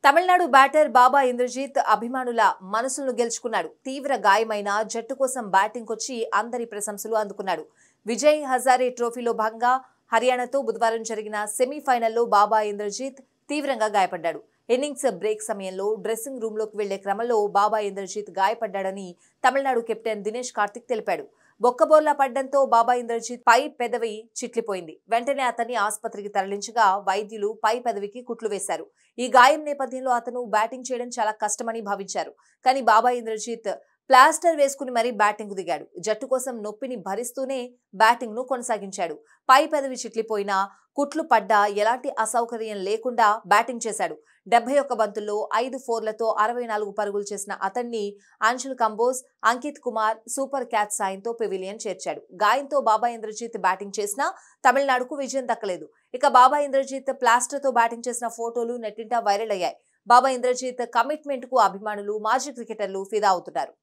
Tamil Nadu batter బాబా ఇంద్రజిత్ అభిమానుల మనసులను గెలుచుకున్నాడు. తీవ్ర గాయమైన జట్టు కోసం బ్యాటింగ్ కొచ్చి అందరి ప్రశంసలు అందుకున్నాడు. విజయ్ హజారే ట్రోఫీలో భాగంగా హర్యానాతో బుధవారం జరిగిన సెమీఫైనల్లో బాబా ఇంద్రజిత్ తీవ్రంగా గాయపడ్డాడు. ఇన్నింగ్స్ బ్రేక్ సమయంలో డ్రెస్సింగ్ రూమ్లోకి వెళ్లే క్రమంలో బాబా ఇంద్రజిత్ గాయపడ్డాడని తమిళనాడు కెప్టెన్ దినేష్ కార్తిక్ తెలిపాడు. బొక్కబోర్లా పడ్డంతో బాబా ఇంద్రజిత్ పై పెదవి చిట్లిపోయింది. వెంటనే అతన్ని ఆసుపత్రికి తరలించగా వైద్యులు పై పెదవికి కుట్లు వేశారు. ఈ గాయం నేపథ్యంలో అతను బ్యాటింగ్ చేయడం చాలా కష్టమని భావించారు. కానీ బాబా ఇంద్రజిత్ ప్లాస్టర్ వేసుకుని మరీ బ్యాటింగ్ కు దిగాడు. జట్టు కోసం నొప్పిని భరిస్తూనే బ్యాటింగ్ ను కొనసాగించాడు. పై పెదవి చిట్లిపోయినా, కుట్లు పడ్డా ఎలాంటి అసౌకర్యం లేకుండా బ్యాటింగ్ చేశాడు. 71 బంతుల్లో 5 4లతో 64 పరుగులు చేసిన అతన్ని అంశుల్ కంబోజ్, అంకిత్ కుమార్ సూపర్ క్యాచ్ సాయంతో పెవిలియన్ చేర్చాడు. గాయంతో బాబా ఇంద్రజిత్ బ్యాటింగ్ చేసినా తమిళనాడుకు విజయం దక్కలేదు. ఇక బాబా ఇంద్రజిత్ ప్లాస్టర్ తో బ్యాటింగ్ చేసిన ఫోటోలు నెట్టింట వైరల్ అయ్యాయి. బాబా ఇంద్రజిత్ కమిట్మెంట్ కు అభిమానులు, మాజీ క్రికెటర్లు ఫిదా అవుతున్నారు.